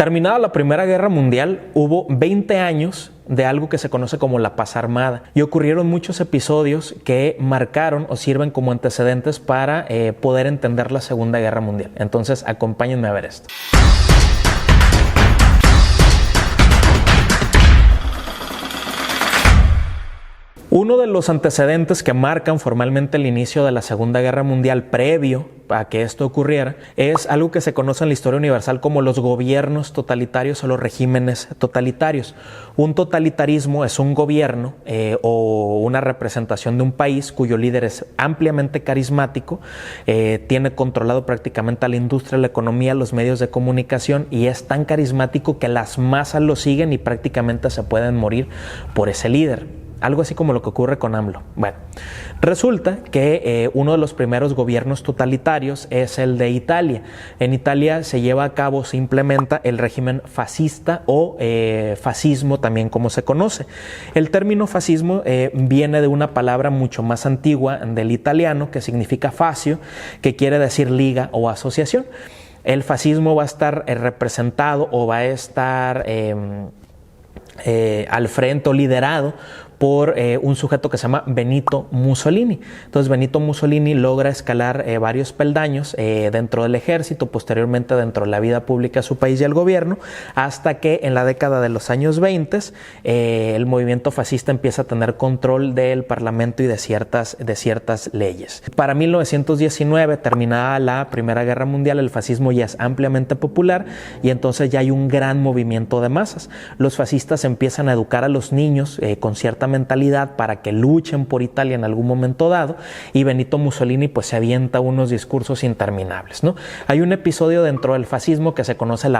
Terminada la Primera Guerra Mundial, hubo 20 años de algo que se conoce como la paz armada y ocurrieron muchos episodios que marcaron o sirven como antecedentes para poder entender la Segunda Guerra Mundial. Entonces, acompáñenme a ver esto. Uno de los antecedentes que marcan formalmente el inicio de la Segunda Guerra Mundial previo a que esto ocurriera es algo que se conoce en la historia universal como los gobiernos totalitarios o los regímenes totalitarios. Un totalitarismo es un gobierno o una representación de un país cuyo líder es ampliamente carismático, tiene controlado prácticamente a la industria, la economía, los medios de comunicación y es tan carismático que las masas lo siguen y prácticamente se pueden morir por ese líder. Algo así como lo que ocurre con AMLO. Bueno, resulta que uno de los primeros gobiernos totalitarios es el de Italia. En Italia se lleva a cabo, se implementa el régimen fascista o fascismo también como se conoce. El término fascismo viene de una palabra mucho más antigua del italiano que significa fascio, que quiere decir liga o asociación. El fascismo va a estar representado o va a estar al frente o liderado por un sujeto que se llama Benito Mussolini. Entonces Benito Mussolini logra escalar varios peldaños dentro del ejército, posteriormente dentro de la vida pública de su país y el gobierno, hasta que en la década de los años 20 el movimiento fascista empieza a tener control del parlamento y de ciertas leyes. Para 1919, terminada la Primera Guerra Mundial, el fascismo ya es ampliamente popular y entonces ya hay un gran movimiento de masas. Los fascistas empiezan a educar a los niños con cierta mentalidad para que luchen por Italia en algún momento dado y Benito Mussolini pues se avienta unos discursos interminables, ¿no? Hay un episodio dentro del fascismo que se conoce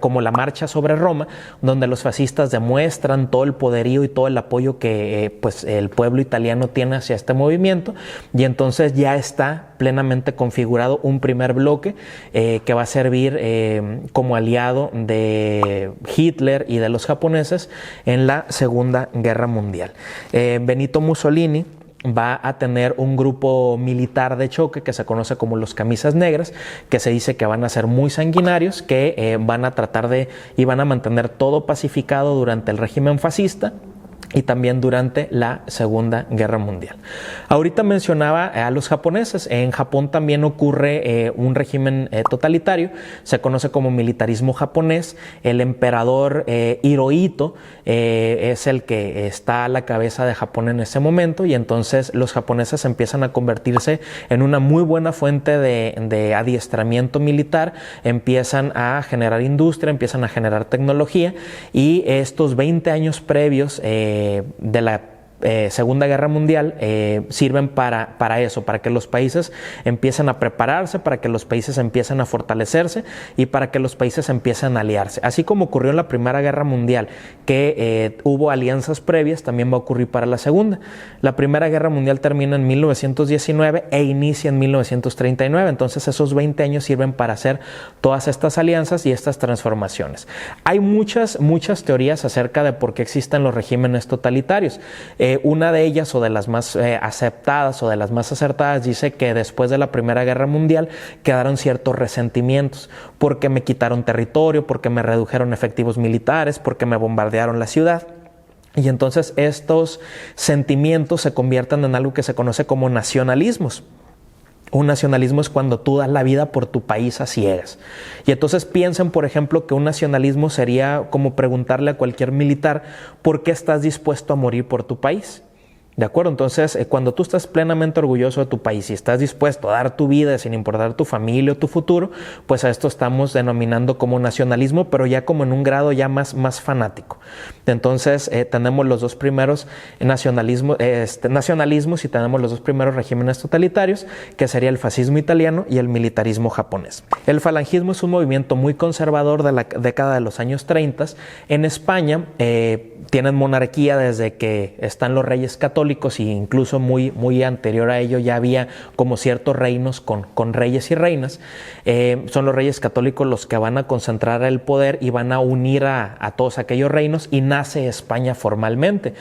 como la Marcha sobre Roma, donde los fascistas demuestran todo el poderío y todo el apoyo que pues el pueblo italiano tiene hacia este movimiento y entonces ya está plenamente configurado un primer bloque que va a servir como aliado de Hitler y de los japoneses en la Segunda Guerra Mundial. Benito Mussolini va a tener un grupo militar de choque que se conoce como los camisas negras, que se dice que van a ser muy sanguinarios, que van a tratar de y van a mantener todo pacificado durante el régimen fascista y también durante la Segunda Guerra Mundial. Ahorita mencionaba a los japoneses. En Japón también ocurre un régimen totalitario, se conoce como militarismo japonés. El emperador Hirohito es el que está a la cabeza de Japón en ese momento y entonces los japoneses empiezan a convertirse en una muy buena fuente de adiestramiento militar, empiezan a generar industria, empiezan a generar tecnología y estos 20 años previos de la Segunda Guerra Mundial sirven para eso, para que los países empiecen a prepararse, para que los países empiecen a fortalecerse y para que los países empiecen a aliarse. Así como ocurrió en la Primera Guerra Mundial, que hubo alianzas previas, también va a ocurrir para la Segunda. La Primera Guerra Mundial termina en 1919 e inicia en 1939, entonces esos 20 años sirven para hacer todas estas alianzas y estas transformaciones. Hay muchas teorías acerca de por qué existen los regímenes totalitarios. Una de ellas, o de las más aceptadas o de las más acertadas, dice que después de la Primera Guerra Mundial quedaron ciertos resentimientos porque me quitaron territorio, porque me redujeron efectivos militares, porque me bombardearon la ciudad. Y entonces estos sentimientos se convierten en algo que se conoce como nacionalismos. Un nacionalismo es cuando tú das la vida por tu país a ciegas. Y entonces piensan, por ejemplo, que un nacionalismo sería como preguntarle a cualquier militar ¿por qué estás dispuesto a morir por tu país? ¿De acuerdo? Entonces, cuando tú estás plenamente orgulloso de tu país y estás dispuesto a dar tu vida sin importar tu familia o tu futuro, pues a esto estamos denominando como nacionalismo, pero ya como en un grado ya más fanático. Entonces, tenemos los dos primeros nacionalismos y tenemos los dos primeros regímenes totalitarios, que sería el fascismo italiano y el militarismo japonés. El falangismo es un movimiento muy conservador de la década de los años 30. En España tienen monarquía desde que están los reyes católicos e incluso muy anterior a ello ya había como ciertos reinos con reyes y reinas. Son los reyes católicos los que van a concentrar el poder y van a unir a todos aquellos reinos y nace España formalmente.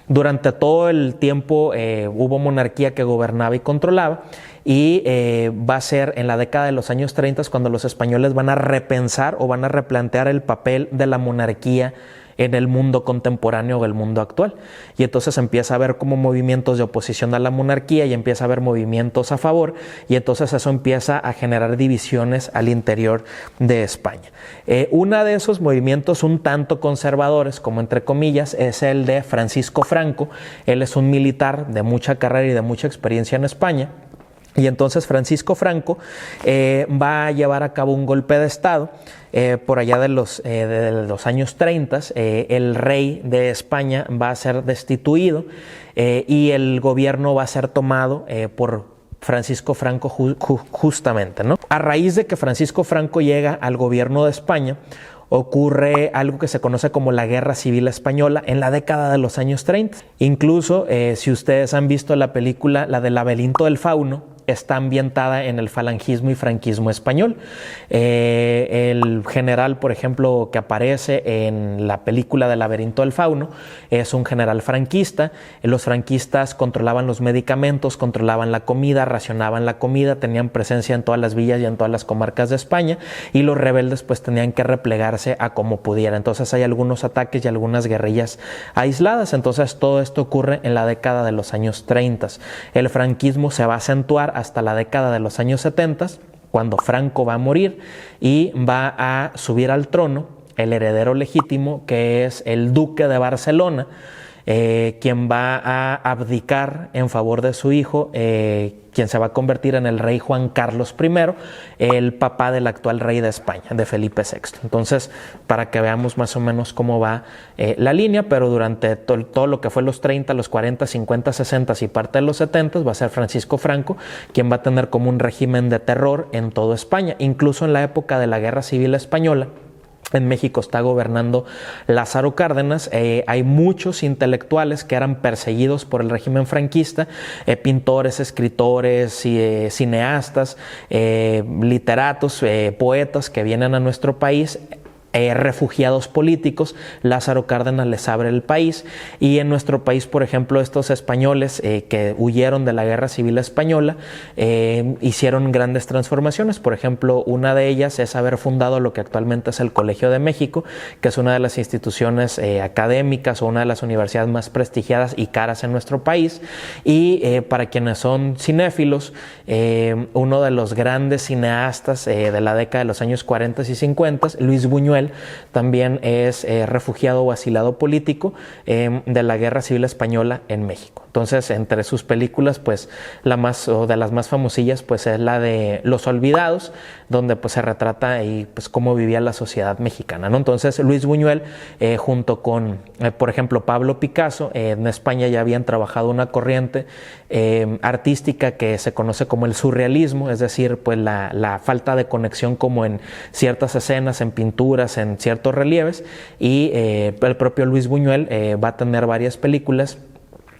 Durante todo el tiempo hubo monarquía que gobernaba y controlaba y va a ser en la década de los años 30 cuando los españoles van a repensar o van a replantear el papel de la monarquía en el mundo contemporáneo o el mundo actual. Y entonces empieza a haber como movimientos de oposición a la monarquía y empieza a haber movimientos a favor, y entonces eso empieza a generar divisiones al interior de España. Uno de esos movimientos un tanto conservadores, como entre comillas, es el de Francisco Franco. Él es un militar de mucha carrera y de mucha experiencia en España. Y entonces Francisco Franco va a llevar a cabo un golpe de Estado por allá de los años 30. El rey de España va a ser destituido y el gobierno va a ser tomado por Francisco Franco justamente, ¿no? A raíz de que Francisco Franco llega al gobierno de España, ocurre algo que se conoce como la Guerra Civil Española en la década de los años 30. Incluso, si ustedes han visto la película, la del Laberinto del Fauno, está ambientada en el falangismo y franquismo español. El general, por ejemplo, que aparece en la película del Laberinto del Fauno es un general franquista. Los franquistas controlaban los medicamentos, controlaban la comida, racionaban la comida, tenían presencia en todas las villas y en todas las comarcas de España, y los rebeldes pues tenían que replegarse a como pudiera. Entonces hay algunos ataques y algunas guerrillas aisladas. Entonces todo esto ocurre en la década de los años 30. El franquismo se va a acentuar hasta la década de los años 70, cuando Franco va a morir y va a subir al trono el heredero legítimo, que es el duque de Barcelona, quien va a abdicar en favor de su hijo, quien se va a convertir en el rey Juan Carlos I, el papá del actual rey de España, de Felipe VI. Entonces, para que veamos más o menos cómo va la línea, pero durante todo lo que fue los 30, los 40, 50, 60 y parte de los 70 va a ser Francisco Franco quien va a tener como un régimen de terror en toda España. Incluso en la época de la Guerra Civil Española, en México está gobernando Lázaro Cárdenas. Hay muchos intelectuales que eran perseguidos por el régimen franquista, pintores, escritores, cineastas, literatos, poetas que vienen a nuestro país. Refugiados políticos. Lázaro Cárdenas les abre el país, y en nuestro país, por ejemplo, estos españoles que huyeron de la Guerra Civil Española hicieron grandes transformaciones. Por ejemplo, una de ellas es haber fundado lo que actualmente es el Colegio de México, que es una de las instituciones académicas o una de las universidades más prestigiadas y caras en nuestro país. Y para quienes son cinéfilos, uno de los grandes cineastas de la década de los años 40 y 50, Luis Buñuel, también es refugiado o asilado político de la Guerra Civil Española en México. Entonces, entre sus películas, pues de las más famosillas, pues es la de Los Olvidados, donde pues se retrata ahí pues cómo vivía la sociedad mexicana, ¿no? Entonces, Luis Buñuel, junto con, por ejemplo, Pablo Picasso, en España ya habían trabajado una corriente artística que se conoce como el surrealismo, es decir, pues la falta de conexión como en ciertas escenas, en pinturas, en ciertos relieves, y el propio Luis Buñuel va a tener varias películas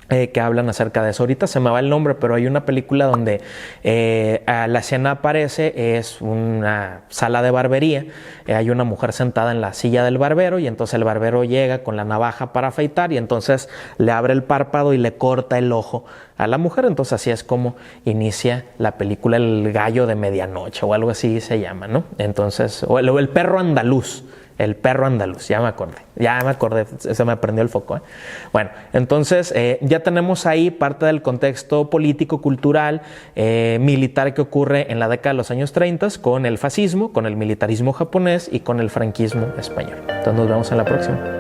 que hablan acerca de eso. Ahorita se me va el nombre, pero hay una película donde la escena aparece, es una sala de barbería, hay una mujer sentada en la silla del barbero, y entonces el barbero llega con la navaja para afeitar, y entonces le abre el párpado y le corta el ojo a la mujer. Entonces así es como inicia la película El Gallo de Medianoche, o algo así se llama, ¿no? Entonces, o el Perro Andaluz. El Perro Andaluz, ya me acordé, se me prendió el foco. Bueno, entonces ya tenemos ahí parte del contexto político, cultural, militar que ocurre en la década de los años 30 con el fascismo, con el militarismo japonés y con el franquismo español. Entonces nos vemos en la próxima.